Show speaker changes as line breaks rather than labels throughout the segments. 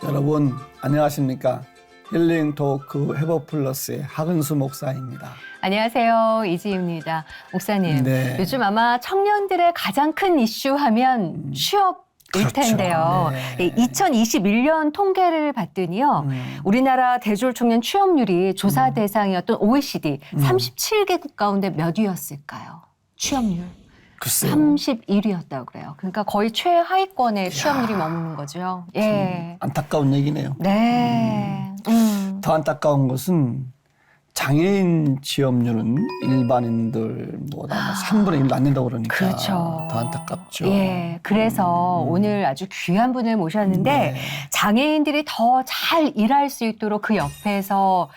여러분 안녕하십니까? 힐링 토크 회복 플러스의 하근수 목사입니다.
안녕하세요. 이지희입니다. 목사님,
네.
요즘 아마 청년들의 가장 큰 이슈 하면 취업일
그렇죠.
텐데요.
네.
2021년 통계를 봤더니요. 우리나라 대졸 청년 취업률이 조사 대상이었던 OECD 37개국 가운데 몇 위였을까요? 취업률.
글쎄요.
31위였다고 그래요. 그러니까 거의 최하위권에 취업률이 머무는 거죠. 예.
안타까운 얘기네요.
네.
더 안타까운 것은 장애인 취업률은 일반인들보다 3분의 1도 안 된다고 그러니까
그렇죠.
더 안타깝죠.
예, 그래서 오늘 아주 귀한 분을 모셨는데
네.
장애인들이 더 잘 일할 수 있도록 그 옆에서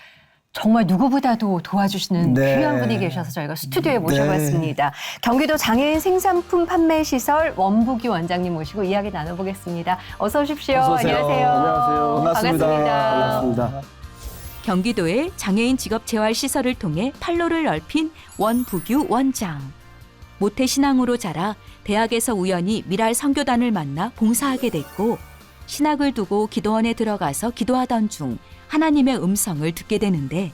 정말 누구보다도 도와주시는
네.
귀한 분이 계셔서 저희가 스튜디오에 모셔봤습니다. 경기도 장애인 생산품 판매 시설 원부기 원장님 모시고 이야기 나눠보겠습니다. 어서 오십시오.
어서 오세요.
안녕하세요.
안녕하세요.
반갑습니다.
반갑습니다.
경기도의 장애인 직업재활시설을 통해 판로를 넓힌 원부규 원장. 모태신앙으로 자라 대학에서 우연히 미랄 선교단을 만나 봉사하게 됐고 신학을 두고 기도원에 들어가서 기도하던 중 하나님의 음성을 듣게 되는데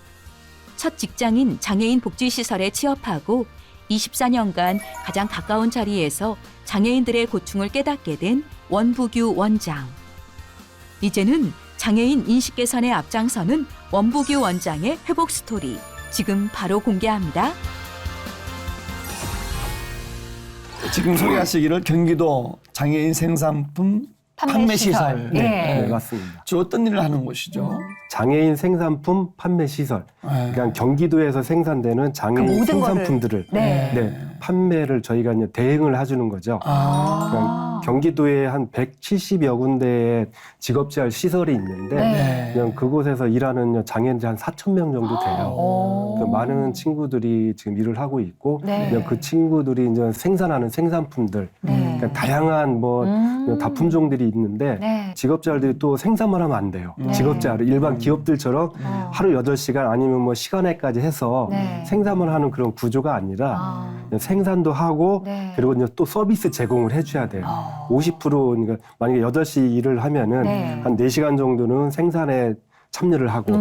첫 직장인 장애인 복지시설에 취업하고 24년간 가장 가까운 자리에서 장애인들의 고충을 깨닫게 된 원부규 원장. 이제는 장애인 인식 개선에 앞장서는 원부규 원장의 회복 스토리 지금 바로 공개합니다.
지금 소개하시기를 경기도 장애인 생산품 판매시설.
예.
네, 맞습니다.
주로 어떤 일을 하는 곳이죠?
장애인 생산품 판매 시설. 그러니까 경기도에서 생산되는
그
장애인
모든
생산품들을
네.
판매를 저희가 이제 대행을 해주는 거죠. 그냥 경기도에 한 170여 군데의 직업재활 시설이 있는데
네.
그냥 그곳에서 일하는 장애인들이 한 4,000명 정도 돼요.
오.
많은 친구들이 지금 일을 하고 있고
네.
그냥 그 친구들이 이제 생산하는 생산품들
네.
그러니까 다양한 뭐 다품종들이 있는데
네.
직업재활들이 또 생산만 하면 안 돼요.
네.
직업재활을 일반 기업들처럼 하루 8시간 아니면 뭐 시간에까지 해서
네.
생산만 하는 그런 구조가 아니라
아.
생산도 하고
네.
그리고 이제 또 서비스 제공을 해줘야 돼요. 50% 그러니까 만약에 8시 일을 하면은
네.
한 4시간 정도는 생산에 참여를 하고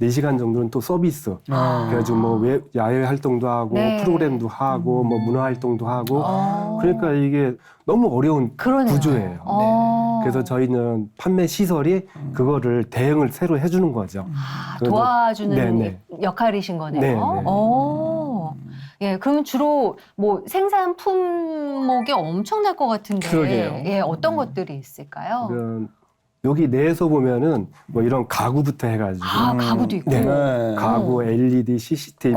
4시간 정도는 또 서비스. 그래가지고 뭐 야외 활동도 하고
네.
프로그램도 하고 뭐 문화 활동도 하고
어.
그러니까 이게 너무 어려운
그러네요.
구조예요.
어.
그래서 저희는 판매 시설이 그거를 대응을 새로 해주는 거죠. 그래서
도와주는
네네.
역할이신 거네요.
네네.
오. 예, 그러면 주로 뭐 생산 품목이 엄청날 것 같은데,
그러게요.
예, 어떤 것들이 있을까요?
그런 여기 내에서 보면은 뭐 이런 가구부터 해가지고
아, 가구도 있고.
네.
네.
가구, LED, CCTV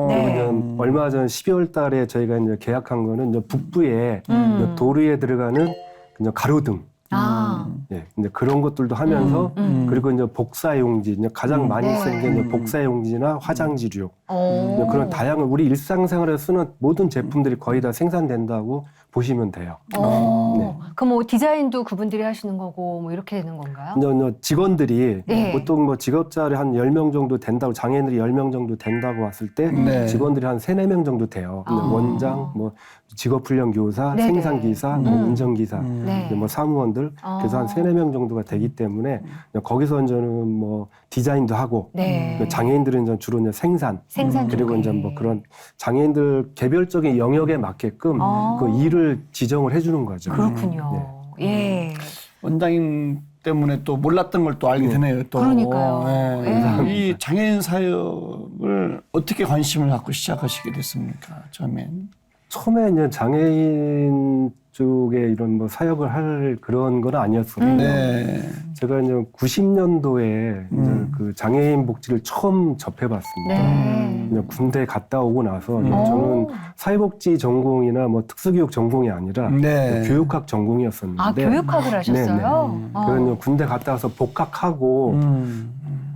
네.
그리고 얼마 전 12월 달에 저희가 이제 계약한 거는 이제 북부에 이제 도로에 들어가는 그냥 가로등.
아,
예, 이제 그런 것들도 하면서 그리고 이제 복사용지, 이제 가장 많이
네.
쓰는 게 이제 복사용지나 화장지류
오.
이제 그런 다양한 우리 일상생활에 쓰는 모든 제품들이 거의 다 생산된다고 보시면 돼요. 네.
그럼 뭐 디자인도 그분들이 하시는 거고, 뭐 이렇게 되는 건가요?
이제 직원들이
네.
보통 뭐 직업자리 한 10명 정도 된다고 장애인들이 10명 정도 된다고 왔을 때
네.
직원들이 한 3, 4명 정도 돼요. 근데
아.
원장, 뭐 직업훈련교사,
네네.
생산기사, 뭐 운전기사,
네.
이제 뭐 사무원들 그래서 한 3, 4명 정도가 되기 때문에 거기서 이제는 뭐 디자인도 하고
네.
장애인들은 이제 주로 이제 생산 그리고
쪽에.
이제 뭐 그런 장애인들 개별적인 영역에 맞게끔
아.
그 일을 지정을 해주는 거죠.
그렇군요. 예.
원장님 때문에 또 몰랐던 걸 또 알게 되네요. 또.
그러니까요.
예.
예.
이 장애인 사역을 어떻게 관심을 갖고 시작하시게 됐습니까? 처음엔.
처음에 이제 장애인 쪽에 이런 뭐 사역을 할 그런 건 아니었어요.
네.
제가 이제 90년도에 이제 그 장애인 복지를 처음 접해봤습니다.
네.
이제 군대 갔다 오고 나서
오.
저는 사회복지 전공이나 뭐 특수교육 전공이 아니라
네.
교육학 전공이었었는데
아, 교육학을 하셨어요?
그래서 이제 군대 갔다 와서 복학하고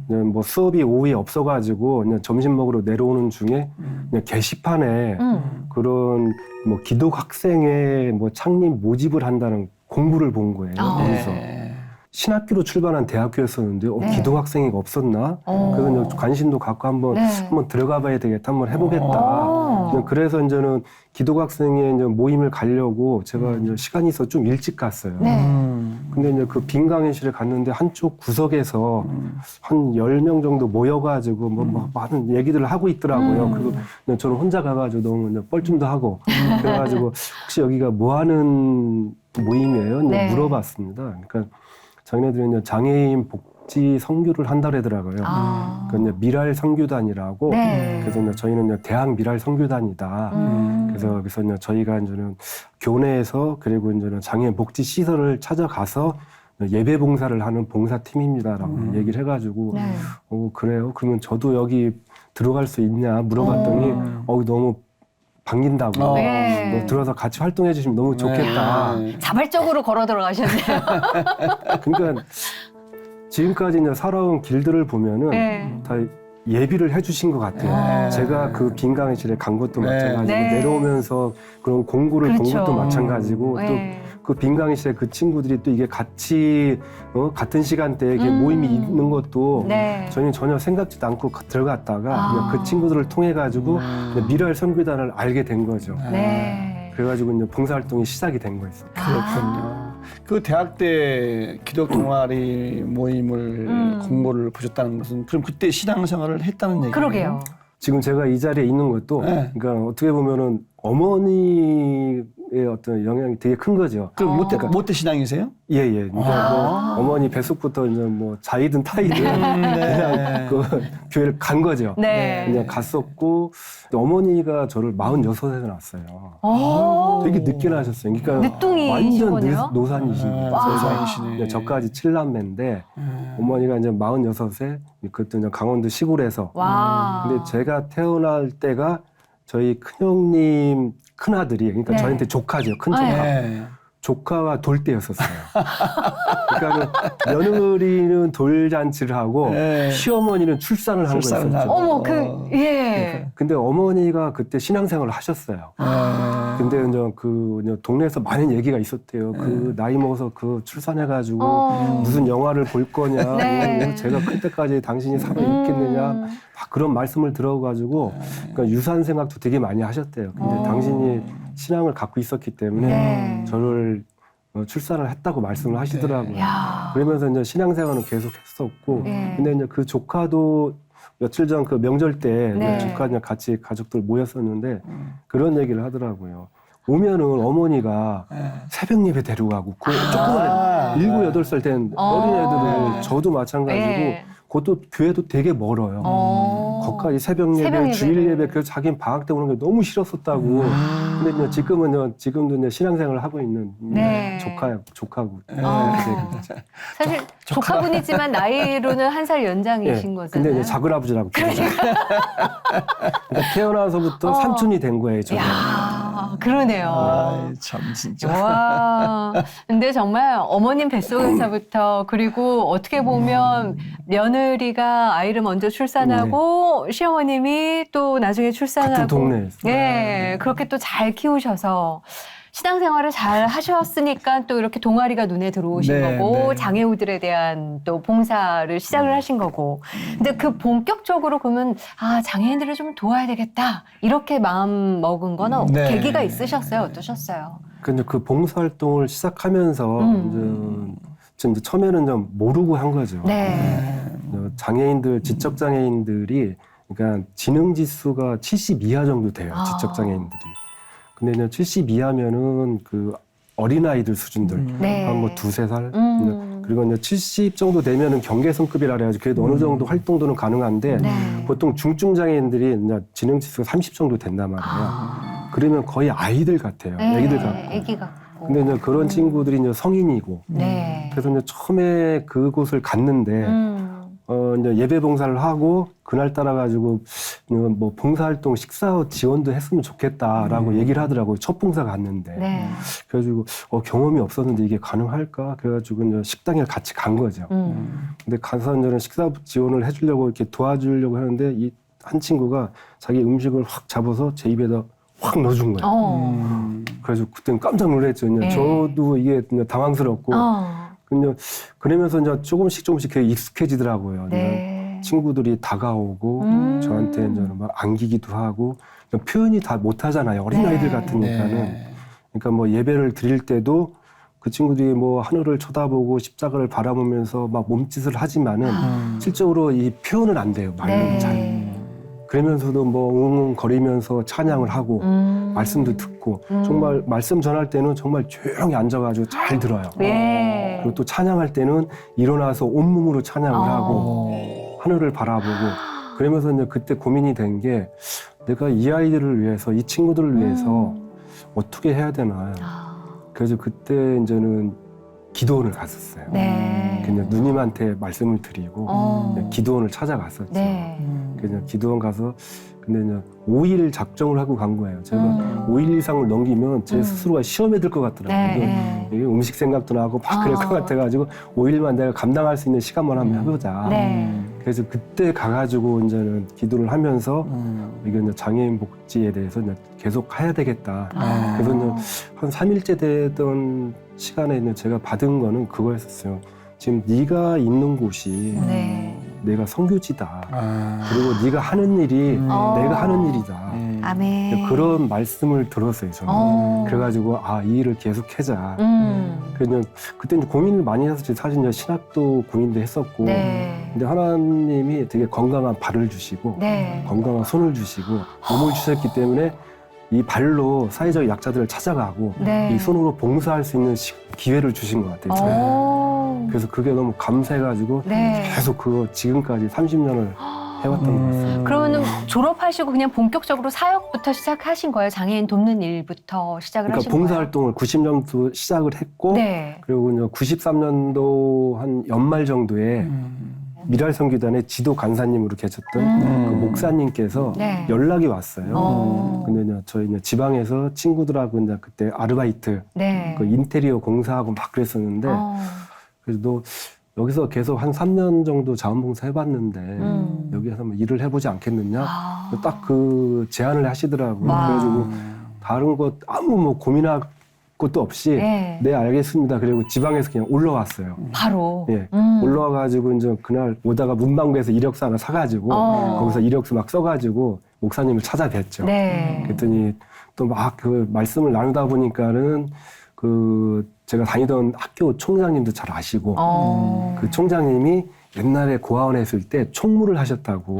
이제 뭐 수업이 오후에 없어가지고 그냥 점심 먹으러 내려오는 중에 그냥 게시판에 그런 뭐 기독 학생의 뭐 창립 모집을 한다는 공부를 본 거예요.
아.
거기서
네.
신학교로 출발한 대학교였었는데
네.
기독 학생회가 없었나? 그래서 이제 관심도 갖고 한번 들어가봐야 되겠다, 한번 해보겠다. 이제 그래서 이제는 기독 학생회 이제 모임을 가려고 제가 이제 시간이 있어 좀 일찍 갔어요.
네.
근데 이제 그 빈 강의실에 갔는데 한쪽 구석에서 한 10명 정도 모여가지고 뭐 많은 얘기들을 하고 있더라고요. 그리고 그냥 저는 혼자 가가지고 너무 그냥 뻘쭘도 하고 그래가지고 혹시 여기가 뭐 하는 모임이에요?
네.
물어봤습니다. 그러니까 자기네들은 장애인 복지 선교를 한다 그러더라고요. 그러니까 미랄 선교단이라고.
네.
그래서 저희는 대학 미랄 선교단이다. 그래서 저희가 이제는 교내에서 그리고 이제는 장애인 복지 시설을 찾아가서 예배 봉사를 하는 봉사팀입니다라고 얘기를 해가지고
네.
그래요? 그러면 저도 여기 들어갈 수 있냐 물어봤더니 너무 반긴다고
네.
뭐 들어서 같이 활동해 주시면 너무 좋겠다.
네.
자발적으로 걸어 들어가셨네요.
그러니까 지금까지 이제 살아온 길들을 보면은
네.
다 예비를 해주신 것 같아요.
네.
제가 그 빈 강의실에 간 것도
네.
마찬가지고
네.
내려오면서 그런 공부를 본
그렇죠.
것도 마찬가지고
네.
또 그 빈 강의실에 그 친구들이 또 이게 같이 같은 시간대에 이렇게 모임이 있는 것도
네.
저희는 전혀 생각지도 않고 들어갔다가
아.
그냥 그 친구들을 통해 가지고 미랄 선교단을 알게 된 거죠.
네.
그래가지고 이제 봉사활동이 시작이 된 거였어요.
그렇군요. 그 대학 때 기독 동아리 모임을 공모를 보셨다는 것은 그럼 그때 신앙생활을 했다는 얘기예요?
그러게요.
지금 제가 이 자리에 있는 것도
네.
그러니까 어떻게 보면은 어머니의 어떤 영향이 되게 큰 거죠.
그럼 모태 신앙이세요?
예. 그러니까 뭐 어머니 뱃속부터 이제 뭐 자이든 타이든 그냥 그 교회를 간 거죠.
네.
그냥 갔었고 어머니가 저를 46에 낳았어요.
오.
되게 늦게 낳으셨어요. 그러니까
늦둥이신
완전
거네요?
노산이십니다.
와.
그래서
노산이시네.
저까지 7남매인데 어머니가 이제 46에 그때 이제 강원도 시골에서
와.
근데 제가 태어날 때가 저희 큰형님 큰아들이 그러니까
네.
저한테 조카죠. 큰 조카.
네.
조카가 돌 때였었어요. 그러니까 며느리는 돌잔치를 하고
네.
시어머니는 출산을 한
출산을
거였었죠.
하고.
어머, 예.
근데 어머니가 그때 신앙생활을 하셨어요. 근데 이제 이제 동네에서 많은 얘기가 있었대요. 그 나이 먹어서 그 출산해가지고 무슨 영화를 볼 거냐,
네.
제가 클 때까지 당신이 살아 있겠느냐, 막 그런 말씀을 들어가지고 그러니까 유산 생각도 되게 많이 하셨대요. 근데 당신이 신앙을 갖고 있었기 때문에
네.
저를 출산을 했다고 말씀을 하시더라고요.
야.
그러면서 이제 신앙생활은 계속 했었고,
네.
근데 이제 그 조카도 며칠 전 그 명절 때
네.
조카 그냥 같이 가족들 모였었는데 그런 얘기를 하더라고요. 오면은 어머니가 새벽 예배 데려가고 그 조그만 7, 8살 된 어린애들을 저도 마찬가지고
네.
그것도 교회도 되게 멀어요. 거기까지 새벽 예배, 주일 예배 그래서 자기는 방학 때 오는 게 너무 싫었었다고. 근데 이제 지금도 이제 신앙생활을 하고 있는
네.
조카고.
사실 조카분이지만 나이로는 한 살 연장이신 거잖아요.
근데 이제 작은아버지라고 부르죠. 그러니까 태어나서부터 삼촌이 된 거예요, 저는.
야, 그러네요.
아이, 참 진짜.
와, 근데 정말 어머님 뱃속에서부터 그리고 어떻게 보면 며느리가 아이를 먼저 출산하고 시어머님이 또 나중에 출산하고
같은 동네에서.
예, 그렇게 또 잘 키우셔서 신앙생활을 잘 하셨으니까 또 이렇게 동아리가 눈에 들어오신
네,
거고
네.
장애우들에 대한 또 봉사를 시작을 하신 거고 근데 그 본격적으로 그러면 장애인들을 좀 도와야 되겠다 이렇게 마음 먹은 건
네.
계기가 있으셨어요? 어떠셨어요?
근데 그 봉사활동을 시작하면서 이제 처음에는 좀 모르고 한 거죠.
네.
장애인들, 지적장애인들이 그러니까 지능지수가 70 이하 정도 돼요. 지적장애인들이. 근데 이제 70 이하면은 그 어린아이들 수준들.
네.
한 뭐 2-3살.
음.
그리고 이제 70 정도 되면은 경계선급이라 그래가지고 그래도 어느 정도 활동도는 가능한데
네.
보통 중증장애인들이 이제 지능지수가 30 정도 된단 말이에요. 그러면 거의 아이들 같아요.
네.
애기들 같고.
애기 같고.
근데 이제 그런 친구들이 이제 성인이고.
네.
그래서 이제 처음에 그곳을 갔는데 이제 예배 봉사를 하고 그날 따라 가지고 뭐 봉사활동 식사 지원도 했으면 좋겠다라고 얘기를 하더라고요. 첫 봉사 갔는데.
네.
그래가지고 경험이 없었는데 이게 가능할까? 그래가지고 이제 식당에 같이 간 거죠. 근데 가서 이제 식사 지원을 해주려고 이렇게 도와주려고 하는데 이 한 친구가 자기 음식을 확 잡아서 제 입에다 확 넣어준 거예요. 그래서 그때는 깜짝 놀랐죠.
네.
저도 이게 당황스럽고. 근데 그러면서 이제 조금씩 그게 익숙해지더라고요.
네.
친구들이 다가오고 저한테 이제 막 안기기도 하고 표현이 다 못하잖아요. 어린아이들 같으니까는.
네.
그러니까 뭐 예배를 드릴 때도 그 친구들이 뭐 하늘을 쳐다보고 십자가를 바라보면서 막 몸짓을 하지만은 실적으로 이 표현은 안 돼요. 말로
네.
잘. 그러면서도 뭐 웅웅거리면서 찬양을 하고 말씀도 듣고 정말 말씀 전할 때는 정말 조용히 앉아가지고 잘 들어요.
예.
그리고 또 찬양할 때는 일어나서 온몸으로 찬양을 하고 하늘을 바라보고 그러면서 이제 그때 고민이 된 게 내가 이 아이들을 위해서 이 친구들을 위해서 어떻게 해야 되나. 그래서 그때 이제는 기도원을 갔었어요.
네.
그냥 누님한테 말씀을 드리고 그냥 기도원을 찾아갔었죠.
네.
그냥 기도원 가서 근데 이제 5일 작정을 하고 간 거예요. 제가 5일 이상을 넘기면 제 스스로가 시험에 들 것 같더라고요.
네.
이게 음식 생각도 나고 막 그럴 것 같아가지고 5일만 내가 감당할 수 있는 시간만 한번 해보자.
네.
그래서 그때 가가지고 이제는 기도를 하면서 이게 이제 장애인 복지에 대해서 이제 계속 해야 되겠다. 그래서 이제 한 3일째 되던 시간에 이제 제가 받은 거는 그거였었어요. 지금 네가 있는 곳이
네.
내가 선교지다. 그리고 네가 하는 일이 내가 하는 일이다.
아멘.
그런 말씀을 들었어요, 저는. 그래가지고 이 일을 계속하자. 그래서 그때 이제 고민을 많이 했었지. 사실 이제 신학도 고민도 했었고.
네.
근데 하나님이 되게 건강한 발을 주시고
네.
건강한 손을 주시고 몸을 주셨기 때문에 이 발로 사회적 약자들을 찾아가고
네.
이 손으로 봉사할 수 있는 기회를 주신 것 같아요. 저는.
오.
그래서 그게 너무 감사해가지고
네.
계속 그거 지금까지 30년을 해왔던 것 같습니다.
그러면 졸업하시고 그냥 본격적으로 사역부터 시작하신 거예요? 장애인 돕는 일부터 시작을
그러니까
하신 거예요?
봉사활동을 90년도 시작을 했고
네.
그리고 이제 93년도 한 연말 정도에 미랄선교단의 지도 간사님으로 계셨던 그 목사님께서
네.
연락이 왔어요. 근데 이제 저희 이제 지방에서 친구들하고 이제 그때 아르바이트,
네.
그 인테리어 공사하고 막 그랬었는데 그래서 너 여기서 계속 한 3년 정도 자원봉사 해봤는데 여기서 한번 일을 해보지 않겠느냐? 딱 그 제안을 하시더라고요.
와.
그래가지고 다른 것 아무 뭐 고민할 것도 없이
네.
네 알겠습니다. 그리고 지방에서 그냥 올라왔어요.
바로.
예, 올라와가지고 이제 그날 오다가 문방구에서 이력서 하나 사가지고 거기서 이력서 막 써가지고 목사님을 찾아뵀죠.
네.
그랬더니 또 막 그 말씀을 나누다 보니까는 그 제가 다니던 학교 총장님도 잘 아시고 그 총장님이 옛날에 고아원 했을 때 총무를 하셨다고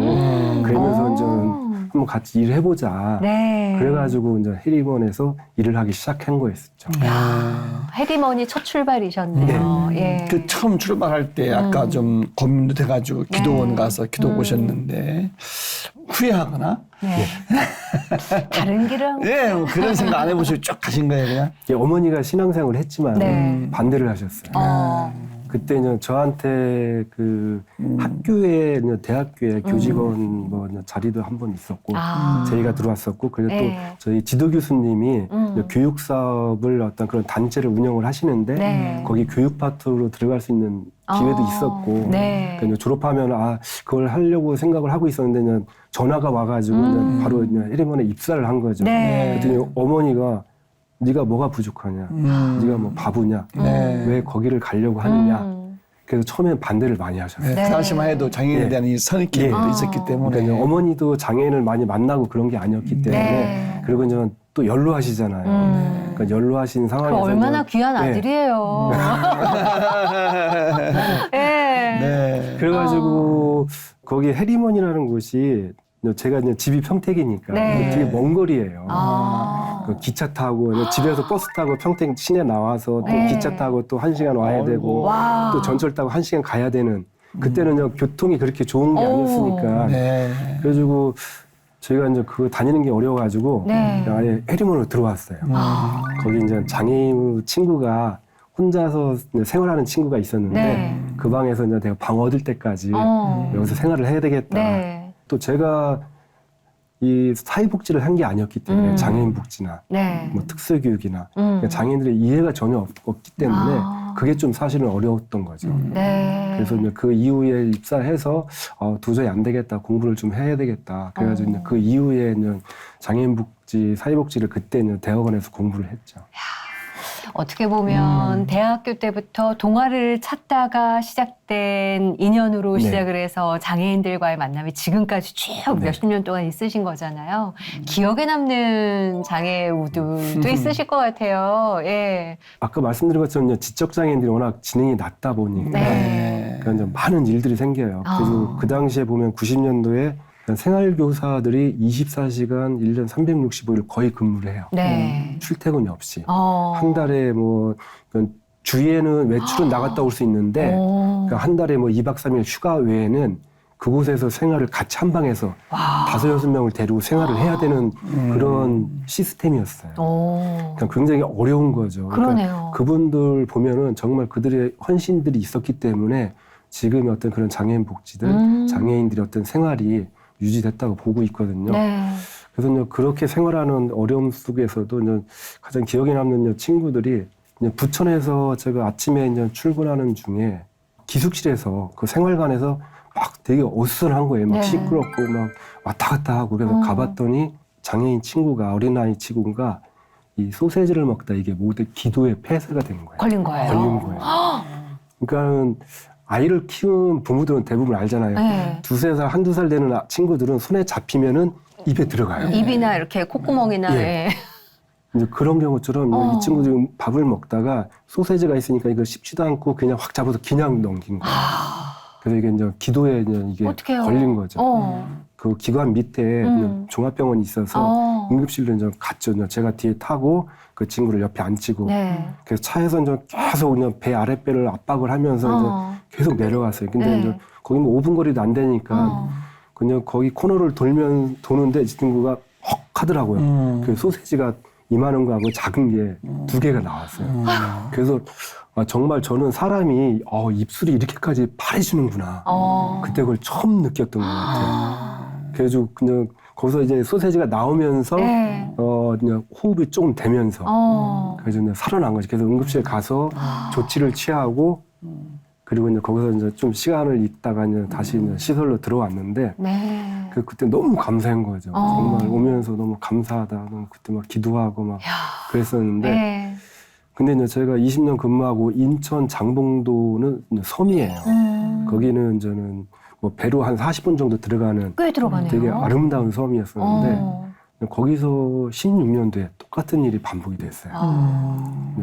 그러면서 이제 한번 같이 일해보자.
네.
그래가지고 이제 해리본에서 일을 하기 시작한 거였었죠.
해리머니 첫 출발이셨네요. 예.
그 처음 출발할 때 아까 좀 고민도 돼가지고 기도원 가서 기도 보셨는데 후회하거나
네. 다른 길을
예, 뭐 그런 생각 안 해보시고 쭉 가신 거예요 그냥?
예, 어머니가 신앙생활을 했지만
네.
반대를 하셨어요. 그때 이제 저한테 그 학교에 이제 대학교에 교직원 뭐 이제 자리도 한 번 있었고 저희가 들어왔었고 그리고
네.
또 저희 지도 교수님이 이제 교육 사업을 어떤 그런 단체를 운영을 하시는데
네.
거기 교육 파트로 들어갈 수 있는 기회도 있었고
네.
그러니까 이제 졸업하면 그걸 하려고 생각을 하고 있었는데 이제 전화가 와가지고 이제 바로 이제 해리먼에 입사를 한 거죠.
네.
그랬더니 어머니가 네가 뭐가 부족하냐, 네가 뭐 바보냐, 왜 거기를 가려고 하느냐. 그래서 처음엔 반대를 많이 하셨어요.
네. 그 당시만 해도 장애인에
예.
대한 이 선입견이
예.
있었기 때문에
그러니까 어머니도 장애인을 많이 만나고 그런 게 아니었기 때문에
네.
그리고 이제 또 연로하시잖아요. 그러니까 연로하신 상황에서
그 얼마나
이제
귀한
네.
아들이에요. 예.
네.
그래가지고 거기 해리먼이라는 곳이 제가 이제 집이 평택이니까
네.
되게 먼 거리예요.
아.
그 기차 타고 집에서 버스 타고 평택 시내 나와서 또
네.
기차 타고 또 1시간 와야 되고
와.
또 전철 타고 1시간 가야 되는 그때는 이제 교통이 그렇게 좋은 게 아니었으니까
네.
그래가지고 저희가 이제 그거 다니는 게 어려워가지고
네.
아예 해리먼으로 들어왔어요. 거기 이제 장애인 친구가 혼자서 이제 생활하는 친구가 있었는데
네.
그 방에서 이제 내가 방 얻을 때까지 여기서 생활을 해야 되겠다.
네.
또 제가 이 사회복지를 한 게 아니었기 때문에 장애인 복지나
네.
뭐 특수교육이나 그러니까 장애인들의 이해가 전혀 없기 때문에 그게 좀 사실은 어려웠던 거죠.
네.
그래서 이제 그 이후에 입사해서 도저히 안 되겠다, 공부를 좀 해야 되겠다. 그래가지고 이제 그 이후에 이제 장애인 복지, 사회복지를 그때 이제 대학원에서 공부를 했죠.
어떻게 보면 대학교 때부터 동아리를 찾다가 시작된 인연으로
네.
시작을 해서 장애인들과의 만남이 지금까지 쭉
네.
몇십 년 동안 있으신 거잖아요. 기억에 남는 장애우들도 있으실 것 같아요. 예.
아까 말씀드린 것처럼 지적 장애인들이 워낙 지능이 낮다 보니까
네.
그러니까 이제 많은 일들이 생겨요. 그래서 그 당시에 보면 90년도에 생활교사들이 24시간 1년 365일 거의 근무를 해요.
네.
출퇴근이 없이.
어.
한 달에 뭐 주위에는 외출은 나갔다 올 수 있는데 그러니까 한 달에 뭐 2박 3일 휴가 외에는 그곳에서 생활을 같이 한 방에서 5-6명을 데리고 생활을 해야 되는 그런 시스템이었어요. 그러니까 굉장히 어려운 거죠.
그러네요.
그분들 보면은 정말 그들의 헌신들이 있었기 때문에 지금의 어떤 그런 장애인 복지들, 장애인들의 어떤 생활이 유지됐다고 보고 있거든요.
네.
그래서 그렇게 생활하는 어려움 속에서도 가장 기억에 남는 친구들이 부천에서 제가 아침에 출근하는 중에 기숙실에서 그 생활관에서 막 되게 어수선한 거예요. 막
네.
시끄럽고 막 왔다 갔다 하고 그래서 가봤더니 장애인 친구가 어린아이 친구가 이 소세지를 먹다 이게 모두 기도에 폐쇄가 된 거예요.
걸린 거예요.
걸린 거예요. 그러니까 아이를 키운 부모들은 대부분 알잖아요.
네.
2-3살, 1-2살 되는 친구들은 손에 잡히면은 입에 들어가요.
입이나 이렇게 콧구멍이나.
예.
예.
이제 그런 경우처럼 이 친구들이 밥을 먹다가 소세지가 있으니까 이걸 씹지도 않고 그냥 확 잡아서 그냥 넘긴 거예요. 그래서 이게 이제 기도에 이게
어떡해요?
걸린 거죠. 그 기관 밑에 종합병원이 있어서 응급실로 이제 갔죠. 제가 뒤에 타고 그 친구를 옆에 앉히고
네.
그래서 차에서 이제 계속 그냥 배 아랫배를 압박을 하면서 이제 계속 내려갔어요. 근데
네.
이제 거기 뭐 5분 거리도 안 되니까 그냥 거기 코너를 도는데 이 친구가 헉 하더라고요. 그 소세지가 이만한 거하고 작은 게 2개가 나왔어요. 그래서 정말 저는 사람이 입술이 이렇게까지 파래지는구나. 그때 그걸 처음 느꼈던 것 같아요. 그래서 그냥 거기서 이제 소세지가 나오면서
네.
그냥 호흡이 조금 되면서 그래서 그냥 살아난 거지. 그래서 응급실 가서 조치를 취하고 그리고 이제 거기서 이제 좀 시간을 있다가 이제 다시 이제 시설로 들어왔는데
네.
그때 너무 감사한 거죠. 정말 오면서 너무 감사하다. 너무 그때 막 기도하고 막 그랬었는데
네.
근데 이제 제가 20년 근무하고 인천 장봉도는 이제 섬이에요. 거기는 저는 뭐 배로 한 40분 정도 들어가는
꽤 들어가네요.
되게 아름다운 섬이었었는데 거기서 16년도에 똑같은 일이 반복이 됐어요.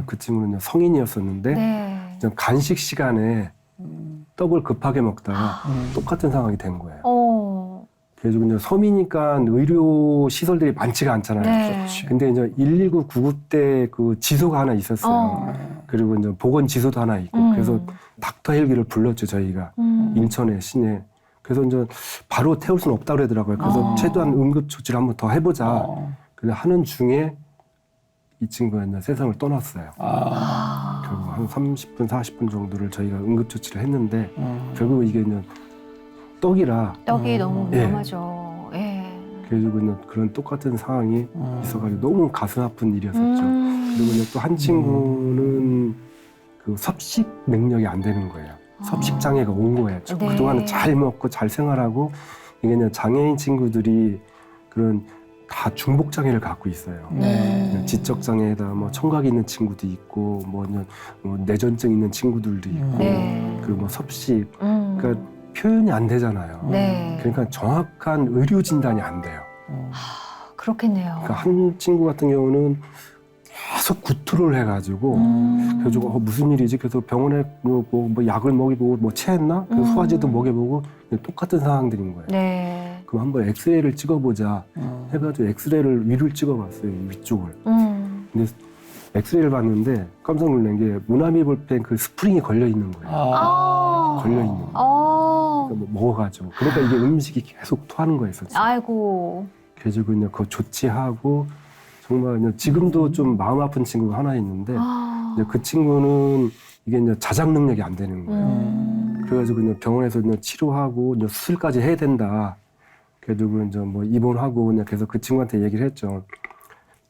그 친구는 성인이었었는데
네.
간식 시간에 떡을 급하게 먹다가 똑같은 상황이 된 거예요. 그래서 그냥 섬이니까 의료 시설들이 많지가 않잖아요.
네.
근데 이제 119 구급대 그 지소가 하나 있었어요. 그리고 이제 보건 지소도 하나 있고 그래서 닥터 헬기를 불렀죠 저희가 인천의 시내. 그래서 이제 바로 태울 수는 없다고 그러더라고요. 그래서 최대한 응급 조치를 한번 더 해보자. 그래서 하는 중에 이 친구가 이제 세상을 떠났어요. 결국 한 30분, 40분 정도를 저희가 응급 조치를 했는데 결국 이게 이제 떡이라
떡이 너무
예.
위험하죠. 예.
그래서 이제 그런 똑같은 상황이 있어가지고 너무 가슴 아픈 일이었었죠. 그리고 이제 또 한 친구는 그 섭식 능력이 안 되는 거예요. 섭식 장애가 온 거예요.
네.
그동안은 잘 먹고 잘 생활하고 이게 그냥 장애인 친구들이 그런 다 중복 장애를 갖고 있어요.
네.
지적 장애에다 뭐 청각이 있는 친구도 있고 뭐 뇌전증 있는 친구들도 있고
네.
그리고 뭐 섭식 그러니까 표현이 안 되잖아요.
네.
그러니까 정확한 의료 진단이 안 돼요.
그렇겠네요.
그러니까 한 친구 같은 경우는 계속 구토를 해가지고 그래서 무슨 일이지? 그래서 병원에 뭐 약을 먹여보고 뭐 체했나? 그래서 소화제도 먹여보고 똑같은 상황들인 거예요.
네.
그럼 한번 엑스레이를 찍어보자 해가지고 엑스레이를 위를 찍어봤어요. 위쪽을. 근데 엑스레이를 봤는데 깜짝 놀란 게 무나미 볼펜 그 스프링이 걸려 있는 거예요. 걸려 있는 거예요. 그러니까 뭐 먹어가지고. 그러니까 이게 음식이 계속 토하는 거였었어요.
아이고.
그래서 그냥 그거 조치하고 정말 그냥 지금도 좀 마음 아픈 친구가 하나 있는데 이제 그 친구는 이게 이제 자작 능력이 안 되는 거예요. 그래가지고 그냥 병원에서 그냥 치료하고 이제 수술까지 해야 된다. 그래서 이제 뭐 입원하고 그냥 계속 그 친구한테 얘기를 했죠.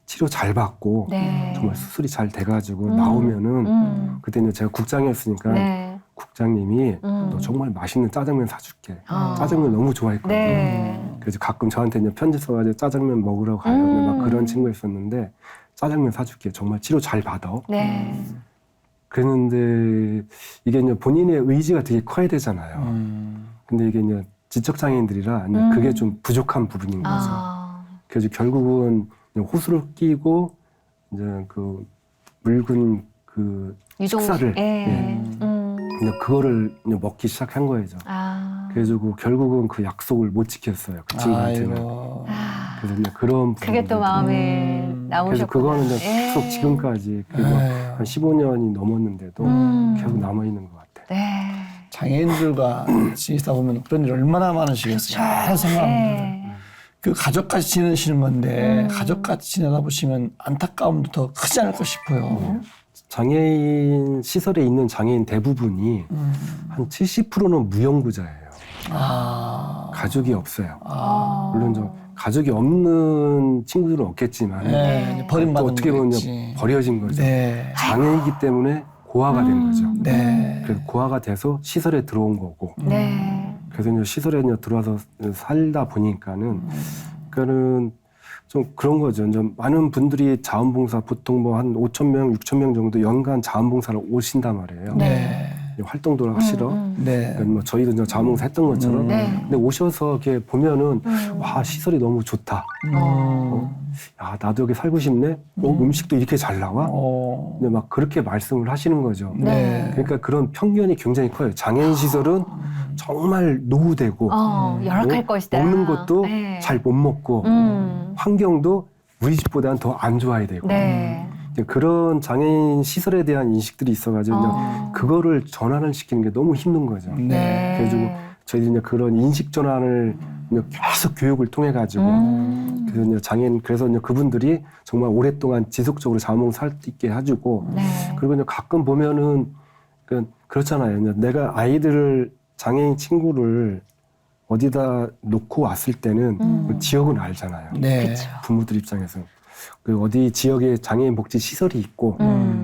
치료 잘 받고
네.
정말 수술이 잘 돼가지고 나오면은 그때 이제 제가 국장이었으니까
네.
국장님이 너 정말 맛있는 짜장면 사줄게. 짜장면 너무 좋아했거든요.
네.
그래서 가끔 저한테 이제 편지 써가지고 짜장면 먹으러 가요. 막 그런 친구였었는데 짜장면 사줄게. 정말 치료 잘 받아.
네.
그랬는데 이게 이제 본인의 의지가 되게 커야 되잖아요. 근데 이게 이제 지적장애인들이라 이제 그게 좀 부족한 부분인 거죠. 그래서 결국은 호수를 끼고 이제 그 묽은 그 식사를 이제 그거를 이제 먹기 시작한 거죠. 그래가지고 결국은 그 약속을 못 지켰어요. 그 친구한테는.
아이고.
그래서 이제 그런
그게 또
부분들.
마음에 나오셨구나.
그래서 그거는 이제 계속 지금까지 그리고 한 15년이 넘었는데도 계속 남아 있는 것 같아요.
네.
장애인들과 지내다 보면 그런 일 얼마나 많으시겠어요. 잘 생각합니다.
네.
그 가족같이 지내시는 건데 가족같이 지내다 보시면 안타까움도 더 크지 않을까 싶어요.
장애인 시설에 있는 장애인 대부분이 한 70%는 무연고자예요. 가족이 없어요. 물론 좀 가족이 없는 친구들은 없겠지만
네, 버림받은
또 어떻게 보면
거겠지.
버려진 거죠.
네.
장애이기 때문에 고아가 된 거죠.
네.
그래서 고아가 돼서 시설에 들어온 거고.
네.
그래서 이제 시설에 이제 들어와서 살다 보니까는 그러니까는 좀 그런 거죠. 이제 많은 분들이 자원봉사 보통 뭐 한 5,000명, 6,000명 정도 연간 자원봉사를 오신단 말이에요.
네.
활동도를 하시러.
네.
그러니까 뭐 저희도 이제 자원봉사 했던 것처럼.
네.
근데 오셔서 이렇게 보면은 와 시설이 너무 좋다. 야 나도 여기 살고 싶네. 음식도 이렇게 잘 나와. 근데 막 그렇게 말씀을 하시는 거죠.
네.
그러니까 그런 편견이 굉장히 커요. 장애인 시설은 정말 노후되고
열악할 것이다.
먹는 것도
네.
잘 못 먹고 환경도 우리 집보다는 더 안 좋아야 되고
네.
이제 그런 장애인 시설에 대한 인식들이 있어가지고 이제 그거를 전환을 시키는 게 너무 힘든 거죠.
네.
그래가지고 저희들이 이제 그런 인식 전환을 이제 계속 교육을 통해 가지고 그래서 이제 장애인 그래서 이제 그분들이 정말 오랫동안 지속적으로 자원봉사 살 수 있게 해주고
네.
그리고 이제 가끔 보면은 그렇잖아요. 이제 내가 아이들을 장애인 친구를 어디다 놓고 왔을 때는 그 지역은 알잖아요.
네.
그쵸.
부모들 입장에서 그 어디 지역에 장애인 복지 시설이 있고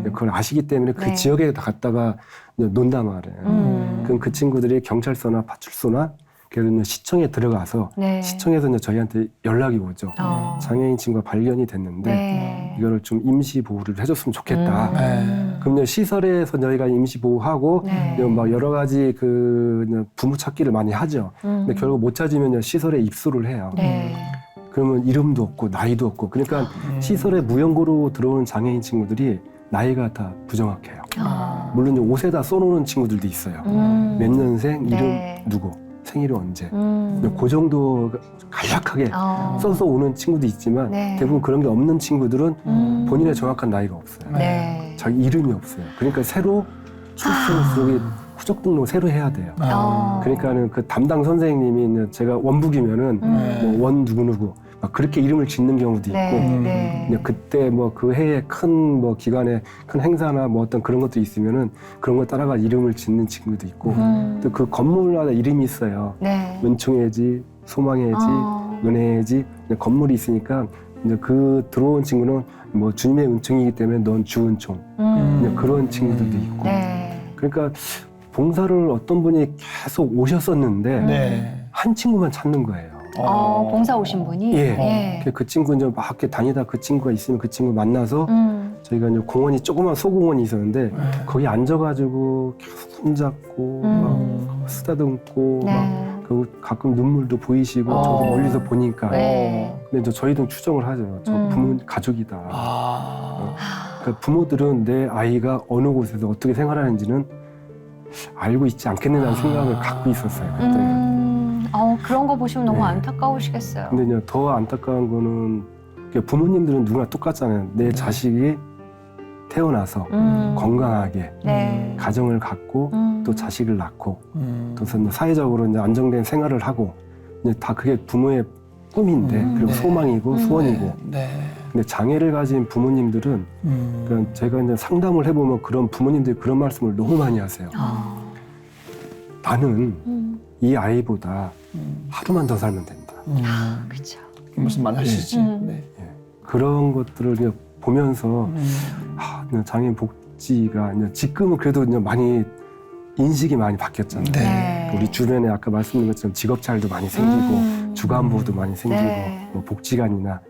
그걸 아시기 때문에 그
네.
지역에 다 갔다가 이제 논단 말이에요. 그럼 그 친구들이 경찰서나 파출소나 그래서 시청에 들어가서
네.
시청에서 이제 저희한테 연락이 오죠.
어.
장애인 친구가 발견이 됐는데
네.
이거를 좀 임시 보호를 해줬으면 좋겠다.
네.
그럼 이제 시설에서 저희가 임시 보호하고
네.
이제 막 여러 가지 그 이제 부모 찾기를 많이 하죠. 근데 결국 못 찾으면 이제 시설에 입소를 해요.
네.
그러면 이름도 없고 나이도 없고 그러니까 시설에 무연고로 들어오는 장애인 친구들이 나이가 다 부정확해요. 물론 이제 옷에다 써놓는 친구들도 있어요. 몇 년생, 이름
네.
누구, 생일은 언제. 그 정도 간략하게 써서 오는 친구도 있지만
네.
대부분 그런 게 없는 친구들은 본인의 정확한 나이가 없어요.
네.
자기 이름이 없어요. 그러니까 새로 출생수록에 후적 등록 새로 해야 돼요. 그러니까는 그 담당 선생님이 이제 제가 원북이면은 뭐 원 누구 막 그렇게 이름을 짓는 경우도 있고
네.
그냥 그때 뭐 그 해에 큰 뭐 기관에 큰 행사나 뭐 어떤 그런 것도 있으면은 그런 거 따라가 이름을 짓는 친구도 있고 또 그 건물마다 이름이 있어요.
네.
은총회지, 소망회지, 은혜회지 건물이 있으니까 이제 그 들어온 친구는 뭐 주님의 은총이기 때문에 넌 주은총 이제 그런 친구들도 있고
네.
그러니까 봉사를 어떤 분이 계속 오셨었는데
네.
한 친구만 찾는 거예요.
봉사 오신 분이?
예. 그 친구 이제 막 이렇게 다니다 그 친구가 있으면 그 친구 만나서 저희가 이제 공원이 조그만 소공원이 있었는데 거기 앉아가지고 계속 손잡고 막 쓰다듬고
네.
막 그 가끔 눈물도 보이시고 저도 멀리서 보니까
네.
근데 이제 저희도 추정을 하죠. 저 부모 가족이다. 그러니까 부모들은 내 아이가 어느 곳에서 어떻게 생활하는지는 알고 있지 않겠느냐는 생각을 갖고 있었어요. 그때.
그런 거 보시면 너무
네.
안타까우시겠어요.
근데 이제 더 안타까운 거는 그러니까 부모님들은 누구나 똑같잖아요. 내 자식이 태어나서 건강하게
네.
가정을 갖고 또 자식을 낳고 또 사회적으로 이제 안정된 생활을 하고 이제 다 그게 부모의 꿈인데 그리고
네.
소망이고 소원이고
네.
근데 장애를 가진 부모님들은 그러니까 제가 이제 상담을 해보면 그런 부모님들이 그런 말씀을 너무 많이 하세요. 나는 이 아이보다 하루만 더 살면 된다.
그렇죠.
무슨 말 하시지? 네.
그런 것들을 이제 보면서 장애인 복지가 이제 지금은 그래도 이제 많이 인식이 많이 바뀌었잖아요.
네.
우리 주변에 아까 말씀드린 것처럼 직업차일도 많이 생기고 주간보호도 많이 생기고
네.
뭐 복지관이나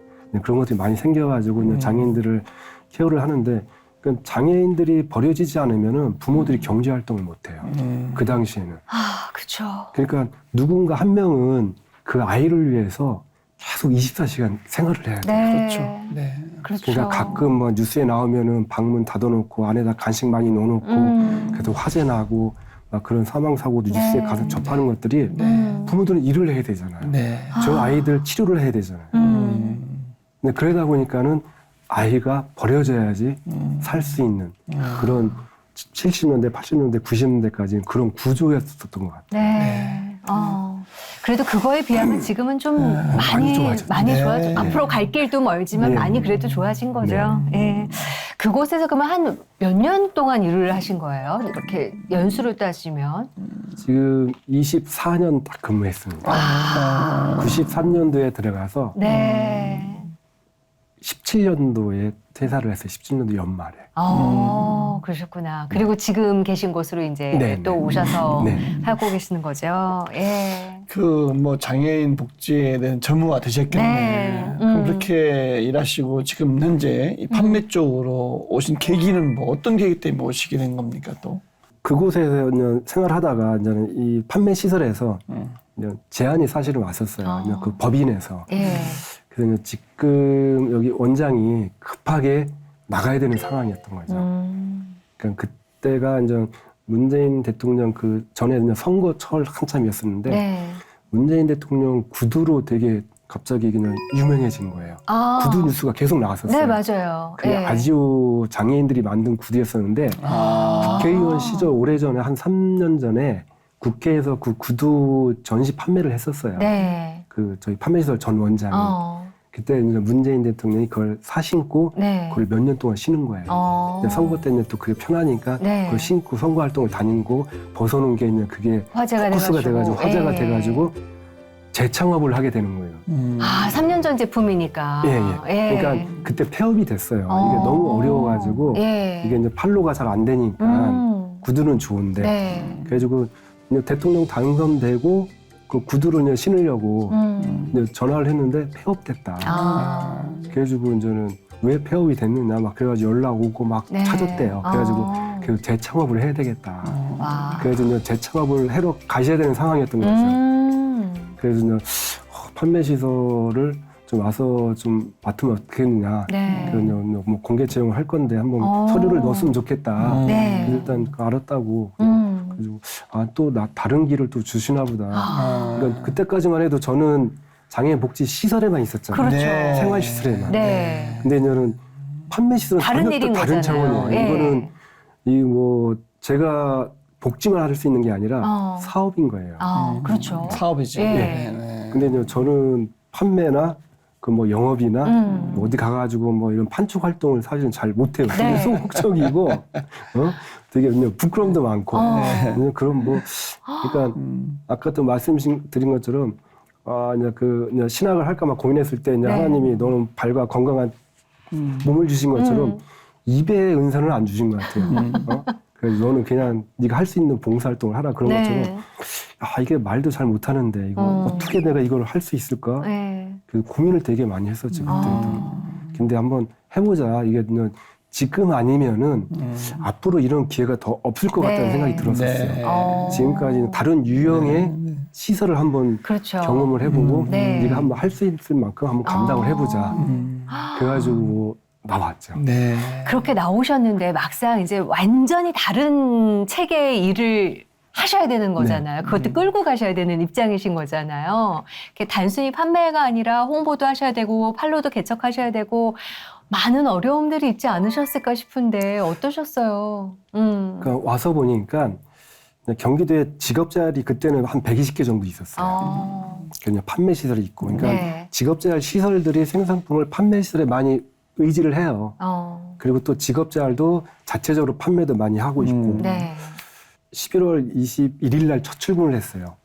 그런 것들이 많이 생겨가지고 장애인들을 케어를 하는데 그러니까 장애인들이 버려지지 않으면은 부모들이 경제 활동을 못 해요. 그 당시에는.
그렇죠.
그러니까 누군가 한 명은 그 아이를 위해서 계속 24시간 생활을 해야 돼요.
네.
그렇죠. 네.
그렇죠.
그러니까 가끔 뭐 뉴스에 나오면은 방문 닫아놓고 안에다 간식 많이 넣어놓고 그래도 화재 나고 막 그런 사망 사고도
네.
뉴스에 가서 접하는 것들이 부모들은 일을 해야 되잖아요.
네.
저 아이들 치료를 해야 되잖아요. 근데 그러다 보니까는 아이가 버려져야지 살 수 있는 그런 70년대, 80년대, 90년대까지는 그런 구조였었던 것 같아요.
네. 그래도 그거에 비하면 지금은 좀 많이
좋아졌죠.
많이
네.
좋아졌죠. 앞으로 갈 길도 멀지만
네.
많이 그래도 좋아진 거죠. 예. 그곳에서 그러면 한 몇 년 동안 일을 하신 거예요? 이렇게 연수로 따지면.
지금 24년 딱 근무했습니다. 93년도에 들어가서
네.
17년도에 퇴사를 했어요. 17년도 연말에.
그러셨구나. 그리고 지금 계신 곳으로 이제
네,
또
네.
오셔서
네.
하고 계시는 거죠. 예.
그 뭐 장애인 복지에 대한 전무가 되셨겠네.
네.
그럼 그렇게 일하시고 지금 현재 이 판매 쪽으로 오신 계기는 뭐 어떤 계기 때문에 오시게 된 겁니까 또?
그곳에서 그냥 생활하다가 이제는 이 판매 시설에서 그냥 제안이 사실은 왔었어요. 그냥 그 법인에서.
예.
그래서 지금 여기 원장이 급하게 나가야 되는 상황이었던 거죠. 그러니까 그때가 이제 문재인 대통령 그 전에 그냥 선거철 한참이었었는데
네.
문재인 대통령 구두로 되게 갑자기 그냥 유명해진 거예요. 구두 뉴스가 계속 나왔었어요.
네, 맞아요.
그게
예.
아지오 장애인들이 만든 구두였었는데 국회의원 시절 오래전에 한 3년 전에 국회에서 그 구두 전시 판매를 했었어요.
네.
그 저희 판매시설 전 원장이. 그때 이제 문재인 대통령이 그걸 사신고
네.
그걸 몇 년 동안 신은 거예요. 근데 선거 때는 또 그게 편하니까
네.
그걸 신고 선거 활동을 다니고 벗어놓은 게 이제 그게
화제가
포커스가 돼가지고 화제가
예.
돼가지고 재창업을 하게 되는 거예요.
3년 전 제품이니까.
예. 그러니까 그때 폐업이 됐어요. 이게 너무 어려워가지고
예.
이게 이제 판로가 잘 안 되니까 구두는 좋은데
네.
그래가지고 이제 대통령 당선되고 그 구두를 이제 신으려고 이제 전화를 했는데 폐업됐다. 그래가지고 이제는 왜 폐업이 됐느냐 막 그래가지고 연락 오고 막
네.
찾았대요. 그래가지고 그래서 재창업을 해야 되겠다.
와.
그래서 이제 재창업을 하러 가셔야 되는 상황이었던 거죠. 그래서 이제 판매 시설을 좀 와서 좀 맡으면 어떻겠느냐.
네.
그래서 뭐 공개 채용을 할 건데 한번 서류를 넣었으면 좋겠다.
네.
그래서 일단 알았다고. 그래가지고 또 다른 길을 또 주시나 보다. 그러니까 그때까지만 해도 저는 장애인 복지 시설에만 있었잖아요.
그렇죠.
네.
생활 시설에만.
네.
근데 이제는 판매 시설은
다른
전혀
일인
또 다른
거잖아요.
차원이에요.
예.
이거는 이 뭐 제가 복지만 할 수 있는 게 아니라 사업인 거예요.
그렇죠.
사업이죠.
예.
네.
근데 이제 저는 판매나 그 뭐 영업이나 뭐 어디 가가지고 뭐 이런 판촉 활동을 사실은 잘 못해요.
네.
되게 소극적이고 되게 그냥 부끄럼도 많고 그냥 그런 뭐 그러니까 아까 또 말씀드린 것처럼 이제 그냥 신학을 할까만 고민했을 때 이제
네.
하나님이 너는 발과 건강한 몸을 주신 것처럼 입에 은사는 안 주신 것 같아요. 그래서 너는 그냥 네가 할 수 있는 봉사활동을 하라 그런
네.
것처럼 이게 말도 잘 못하는데 이거 어떻게 내가 이걸 할 수 있을까?
네.
그 고민을 되게 많이 했었죠 그때도. 근데 한번 해보자. 이게 그냥 지금 아니면은 앞으로 이런 기회가 더 없을 것 같다는
네.
생각이 들었었어요.
네.
지금까지는 다른 유형의 시설을 한번
그렇죠.
경험을 해보고
네.
네가 한번 할 수 있을 만큼 한번 감당을 해보자. 그래가지고 나왔죠.
네.
그렇게 나오셨는데 막상 이제 완전히 다른 체계의 일을 하셔야 되는 거잖아요. 그것도 끌고 가셔야 되는 입장이신 거잖아요. 이렇게 단순히 판매가 아니라 홍보도 하셔야 되고 판로도 개척하셔야 되고 많은 어려움들이 있지 않으셨을까 싶은데 어떠셨어요?
그러니까 와서 보니까 경기도에 직업자리 그때는 한 120개 정도 있었어요. 그냥 판매 시설이 있고, 그러니까
네.
직업재활 시설들이 생산품을 판매 시설에 많이 의지를 해요. 그리고 또 직업재활도 자체적으로 판매도 많이 하고 있고.
네.
11월 21일 날 첫 출근을 했어요.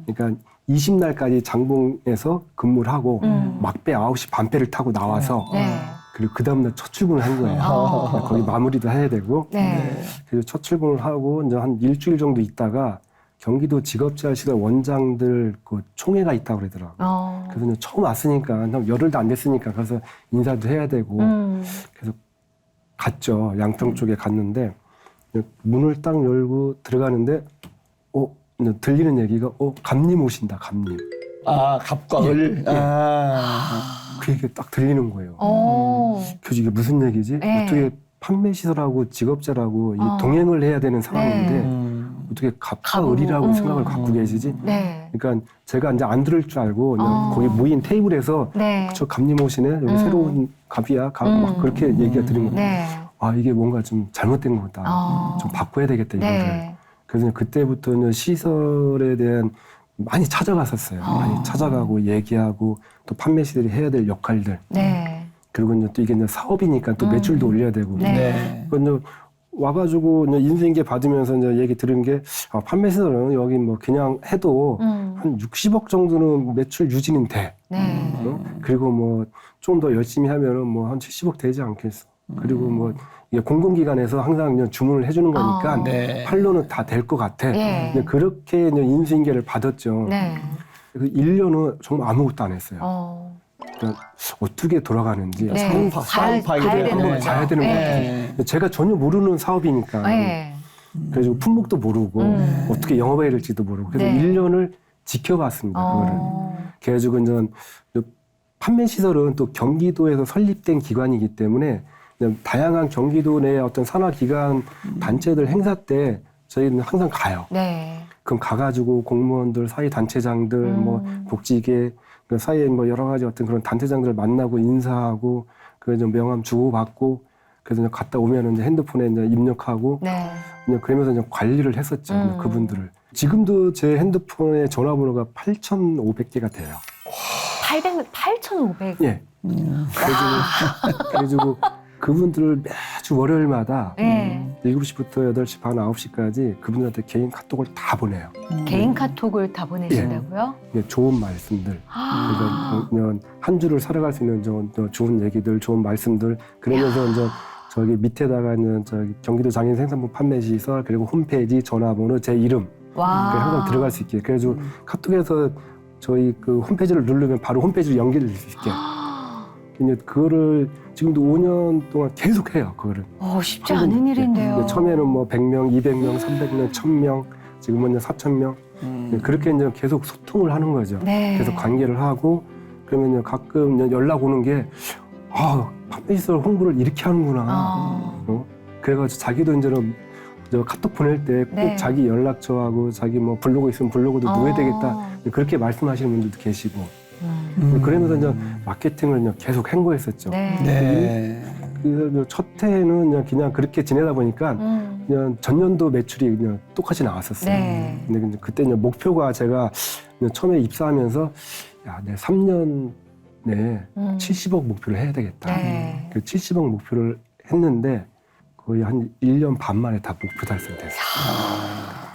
그러니까 20날까지 장봉에서 근무를 하고 막배 9시 반배를 타고 나와서
네.
그리고 그 다음날 첫 출근을 한 거예요. 거기 마무리도 해야 되고.
네.
그래서 첫 출근을 하고 이제 한 일주일 정도 있다가 경기도 직업재활시설 원장들 그 총회가 있다고 그러더라고요. 그래서 이제 처음 왔으니까 열흘도 안 됐으니까 가서 인사도 해야 되고 그래서 갔죠. 양평 쪽에 갔는데 문을 딱 열고 들어가는데 들리는 얘기가 감님 오신다, 감님.
아, 갑과 을.
그 얘기가 딱 들리는 거예요. 그래서 이게 무슨 얘기지?
네.
어떻게 판매시설하고 직업자라고 이 동행을 해야 되는 상황인데 어떻게 갑과 을이라고 생각을 갖고 계시지?
네.
그러니까 제가 이제 안 들을 줄 알고 그냥 거기 모인 테이블에서
네.
저 갑님 오시네? 여기 새로운 갑이야? 막 그렇게 얘기가 들은 거예요.
네.
아, 이게 뭔가 좀 잘못된 거다. 좀 바꿔야 되겠다, 이거를.
네.
그래서 그때부터는 시설에 대한 많이 찾아갔었어요. 많이 찾아가고 얘기하고 또 판매시들이 해야 될 역할들.
네.
그리고 이제 또 이게 이제 사업이니까 또 매출도 올려야 되고.
네.
그래서 와가지고 이제 인수인계 받으면서 이제 얘기 들은 게 판매시설은 여기 뭐 그냥 해도 한 60억 정도는 매출 유지는 돼.
네.
그리고 뭐 좀 더 열심히 하면은 뭐 한 70억 되지 않겠어. 그리고 뭐 이게 공공기관에서 항상 그냥 주문을 해주는 거니까
네.
판로는 다 될 것 같아.
예.
근데 그렇게 이제 인수인계를 받았죠.
네.
그래서 1년은 정말 아무것도 안 했어요. 그러니까 어떻게 돌아가는지
네.
사업
봐야
파악이
되는
돼요.
거죠.
봐야 되는 것
네.
같아요. 근데 제가 전혀 모르는 사업이니까
네.
그래서 품목도 모르고 어떻게 영업해야 될지도 모르고 그래서
네.
1년을 지켜봤습니다. 그거를. 그래가지고 이제 판매시설은 또 경기도에서 설립된 기관이기 때문에 그냥 다양한 경기도 내 어떤 산하기관 단체들 행사 때 저희는 항상 가요.
네.
그럼 가가지고 공무원들, 사회단체장들, 뭐 복지계, 그 사이에 뭐 여러 가지 어떤 그런 단체장들을 만나고 인사하고 그래서 명함 주고받고 그래서 이제 갔다 오면은 이제 핸드폰에 이제 입력하고
네.
그냥 그러면서 이제 관리를 했었죠. 그분들을. 지금도 제 핸드폰에 전화번호가 8,500개가 돼요.
8,500.
예. 그래가지고 그분들을 매주 월요일마다
네.
7시부터 8시 반, 9시까지 그분들한테 개인 카톡을 다 보내요.
개인 카톡을 다 보내신다고요?
예, 좋은 말씀들. 그러니까 한 주를 살아갈 수 있는 좋은 얘기들, 좋은 말씀들. 그러면서 이제 저기 밑에다가 이제 저기 경기도 장애인 생산품 판매시설 그리고 홈페이지, 전화번호, 제 이름
와.
항상 들어갈 수 있게. 그래가지고 카톡에서 저희 그 홈페이지를 누르면 바로 홈페이지로 연결될 수 있게. 근데 그거를 지금도 5년 동안 계속 해요. 그거를.
쉽지 않은 일인데요.
처음에는 뭐 100명, 200명, 300명, 1000명, 지금은 이제 4000명. 그렇게 이제 계속 소통을 하는 거죠.
네.
계속 관계를 하고 그러면 가끔 이제 연락 오는 게 판매시설 홍보를 이렇게 하는구나. 그래가지고 자기도 이제는 저 카톡 보낼 때 꼭
네.
자기 연락처하고 자기 뭐 블로그 있으면 블로그도 넣어야 되겠다. 그렇게 말씀하시는 분들도 계시고. 그러면서 이제 마케팅을 이제 계속 행보했었죠.
네.
네.
그래서 첫 해는 그냥 그렇게 지내다 보니까 그냥 전년도 매출이 그냥 똑같이 나왔었어요.
네.
근데 이제 그때 이제 목표가 제가 그냥 처음에 입사하면서 내 3년 내에 70억 목표를 해야 되겠다.
네.
그 70억 목표를 했는데 거의 한 1년 반 만에 다 목표 달성됐어요.